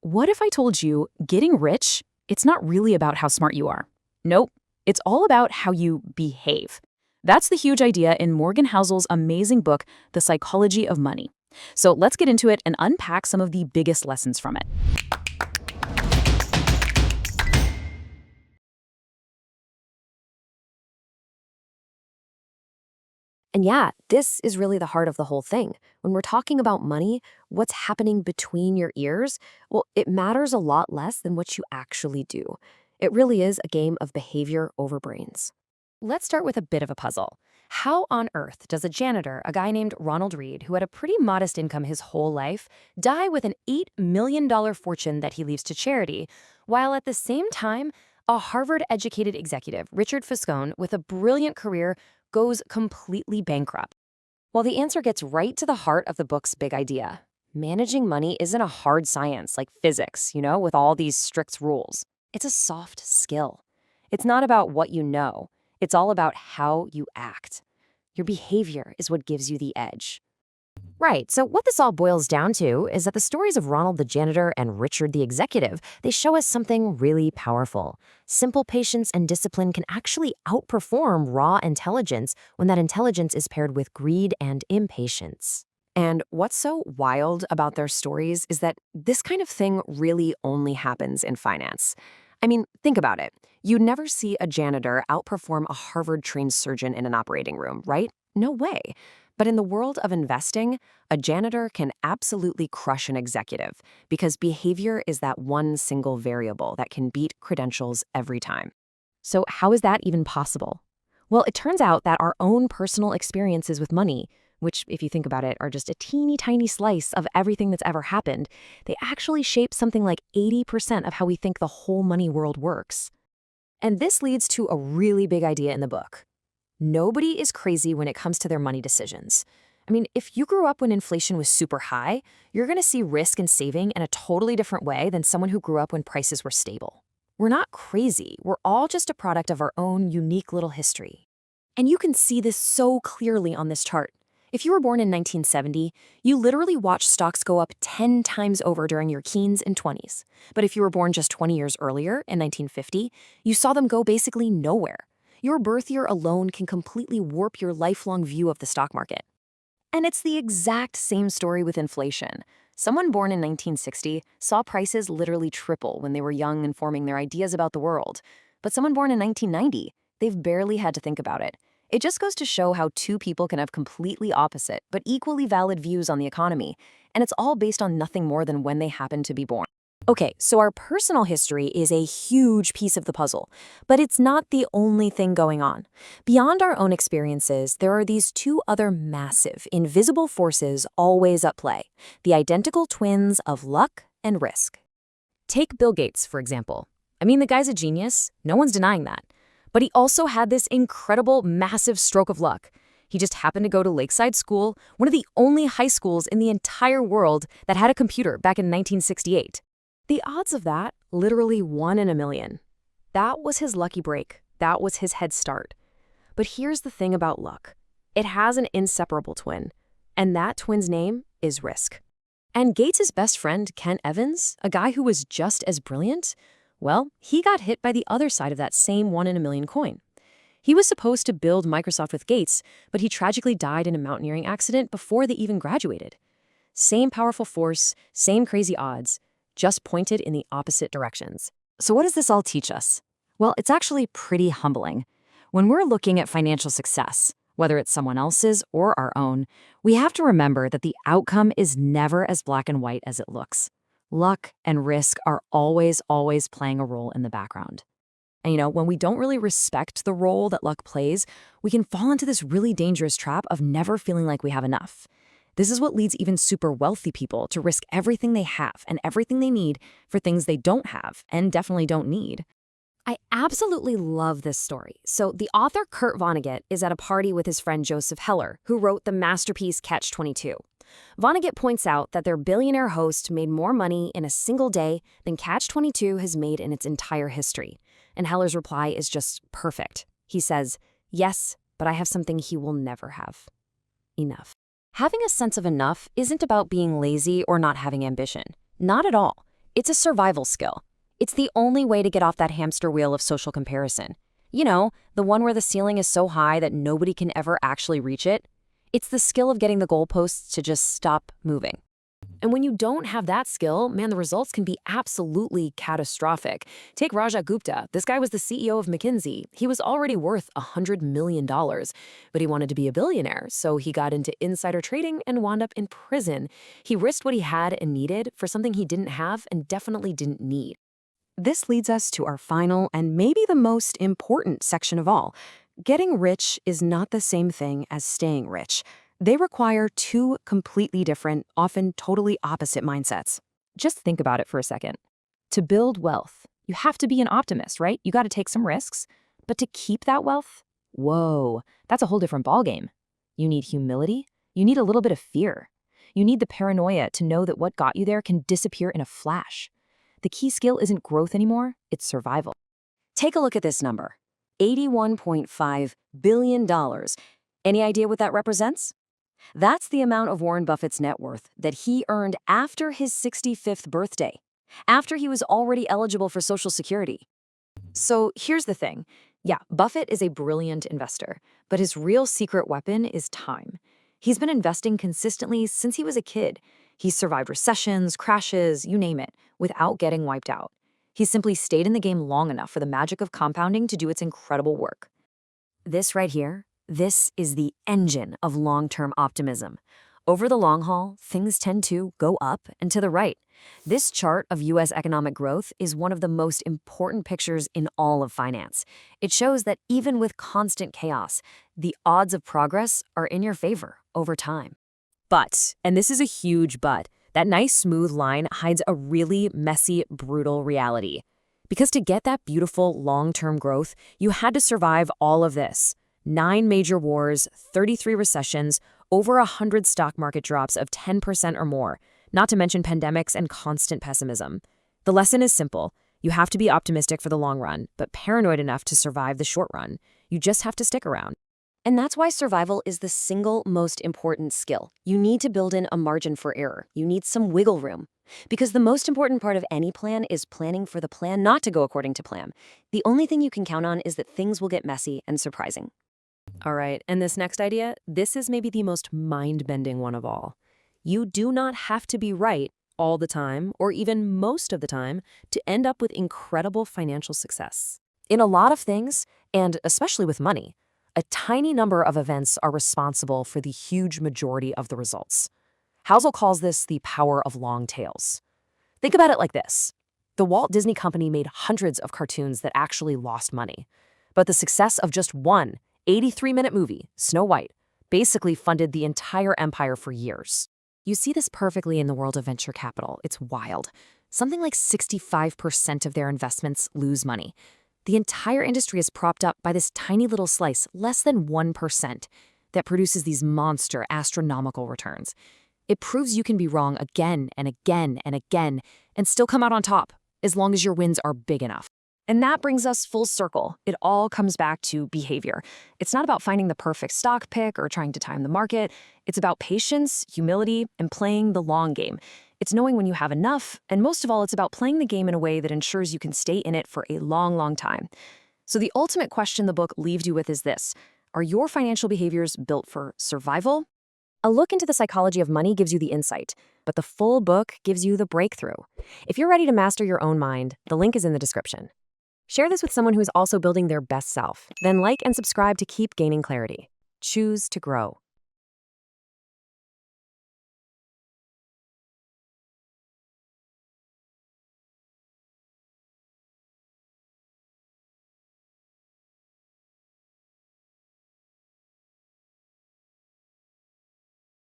What if I told you getting rich, it's not really about how smart you are? Nope, it's all about how you behave. That's the huge idea in Morgan Housel's amazing book, The Psychology of Money. So let's get into it and unpack some of the biggest lessons from it. And yeah, this is really the heart of the whole thing. When we're talking about money, what's happening between your ears, well, it matters a lot less than what you actually do. It really is a game of behavior over brains. Let's start with a bit of a puzzle. How on earth does a janitor, a guy named Ronald Reed, who had a pretty modest income his whole life, die with an $8 million fortune that he leaves to charity, while at the same time, a Harvard-educated executive, Richard Foscone, with a brilliant career, goes completely bankrupt? Well, the answer gets right to the heart of the book's big idea. Managing money isn't a hard science like physics, with all these strict rules. It's a soft skill. It's not about what you know. It's all about how you act. Your behavior is what gives you the edge. Right, so what this all boils down to is that the stories of Ronald the janitor and Richard the executive, they show us something really powerful. Simple patience and discipline can actually outperform raw intelligence when that intelligence is paired with greed and impatience. And what's so wild about their stories is that this kind of thing really only happens in finance. I mean, think about it. You'd never see a janitor outperform a Harvard-trained surgeon in an operating room, right? No way. But in the world of investing, a janitor can absolutely crush an executive because behavior is that one single variable that can beat credentials every time. So how is that even possible? Well, it turns out that our own personal experiences with money, which, if you think about it, are just a teeny tiny slice of everything that's ever happened, they actually shape something like 80% of how we think the whole money world works. And this leads to a really big idea in the book. Nobody is crazy when it comes to their money decisions. I mean, if you grew up when inflation was super high, you're going to see risk and saving in a totally different way than someone who grew up when prices were stable. We're not crazy. We're all just a product of our own unique little history. And you can see this so clearly on this chart. If you were born in 1970, you literally watched stocks go up 10 times over during your teens and 20s. But if you were born just 20 years earlier, in 1950, you saw them go basically nowhere. Your birth year alone can completely warp your lifelong view of the stock market. And it's the exact same story with inflation. Someone born in 1960 saw prices literally triple when they were young and forming their ideas about the world. But someone born in 1990, they've barely had to think about it. It just goes to show how two people can have completely opposite but equally valid views on the economy, and it's all based on nothing more than when they happen to be born. Okay, so our personal history is a huge piece of the puzzle, but it's not the only thing going on. Beyond our own experiences, there are these two other massive, invisible forces always at play, the identical twins of luck and risk. Take Bill Gates, for example. I mean, the guy's a genius, no one's denying that. But he also had this incredible, massive stroke of luck. He just happened to go to Lakeside School, one of the only high schools in the entire world that had a computer back in 1968. The odds of that, literally 1 in a million. That was his lucky break. That was his head start. But here's the thing about luck. It has an inseparable twin, and that twin's name is risk. And Gates' best friend, Ken Evans, a guy who was just as brilliant, well, he got hit by the other side of that same 1 in a million coin. He was supposed to build Microsoft with Gates, but he tragically died in a mountaineering accident before they even graduated. Same powerful force, same crazy odds, just pointed in the opposite directions. So what does this all teach us? Well, it's actually pretty humbling. When we're looking at financial success, whether it's someone else's or our own, we have to remember that the outcome is never as black and white as it looks. Luck and risk are always playing a role in the background. And when we don't really respect the role that luck plays, we can fall into this really dangerous trap of never feeling like we have enough. This is what leads even super wealthy people to risk everything they have and everything they need for things they don't have and definitely don't need. I absolutely love this story. So the author Kurt Vonnegut is at a party with his friend Joseph Heller, who wrote the masterpiece Catch-22. Vonnegut points out that their billionaire host made more money in a single day than Catch-22 has made in its entire history. And Heller's reply is just perfect. He says, "Yes, but I have something he will never have. Enough." Having a sense of enough isn't about being lazy or not having ambition. Not at all. It's a survival skill. It's the only way to get off that hamster wheel of social comparison. You know, the one where the ceiling is so high that nobody can ever actually reach it. It's the skill of getting the goalposts to just stop moving. And when you don't have that skill, man, the results can be absolutely catastrophic. Take Raja Gupta. This guy was the CEO of McKinsey. He was already worth $100 million, but he wanted to be a billionaire, so he got into insider trading and wound up in prison. He risked what he had and needed for something he didn't have and definitely didn't need. This leads us to our final and maybe the most important section of all. Getting rich is not the same thing as staying rich. They require two completely different, often totally opposite mindsets. Just think about it for a second. To build wealth, you have to be an optimist, right? You got to take some risks. But to keep that wealth, whoa, that's a whole different ballgame. You need humility. You need a little bit of fear. You need the paranoia to know that what got you there can disappear in a flash. The key skill isn't growth anymore, it's survival. Take a look at this number, $81.5 billion. Any idea what that represents? That's the amount of Warren Buffett's net worth that he earned after his 65th birthday, after he was already eligible for Social Security. So here's the thing. Yeah, Buffett is a brilliant investor, but his real secret weapon is time. He's been investing consistently since he was a kid. He's survived recessions, crashes, you name it, without getting wiped out. He's simply stayed in the game long enough for the magic of compounding to do its incredible work. This right here, this is the engine of long-term optimism. Over the long haul, things tend to go up and to the right. This chart of U.S. economic growth is one of the most important pictures in all of finance. It shows that even with constant chaos, the odds of progress are in your favor over time. But, and this is a huge but, that nice smooth line hides a really messy, brutal reality. Because to get that beautiful long-term growth, you had to survive all of this. 9 major wars, 33 recessions, over 100 stock market drops of 10% or more, not to mention pandemics and constant pessimism. The lesson is simple. You have to be optimistic for the long run, but paranoid enough to survive the short run. You just have to stick around. And that's why survival is the single most important skill. You need to build in a margin for error. You need some wiggle room. Because the most important part of any plan is planning for the plan not to go according to plan. The only thing you can count on is that things will get messy and surprising. All right, and this next idea, this is maybe the most mind-bending one of all. You do not have to be right all the time, or even most of the time, to end up with incredible financial success. In a lot of things, and especially with money, a tiny number of events are responsible for the huge majority of the results. Housel calls this the power of long tails. Think about it like this. The Walt Disney Company made hundreds of cartoons that actually lost money. But the success of just one 83-minute movie, Snow White, basically funded the entire empire for years. You see this perfectly in the world of venture capital. It's wild. Something like 65% of their investments lose money. The entire industry is propped up by this tiny little slice, less than 1%, that produces these monster astronomical returns. It proves you can be wrong again and again and again and still come out on top, as long as your wins are big enough. And that brings us full circle. It all comes back to behavior. It's not about finding the perfect stock pick or trying to time the market. It's about patience, humility, and playing the long game. It's knowing when you have enough, and most of all, it's about playing the game in a way that ensures you can stay in it for a long, long time. So the ultimate question the book leaves you with is this: are your financial behaviors built for survival? A look into the psychology of money gives you the insight, but the full book gives you the breakthrough. If you're ready to master your own mind, the link is in the description. Share this with someone who is also building their best self. Then like and subscribe to keep gaining clarity. Choose to grow.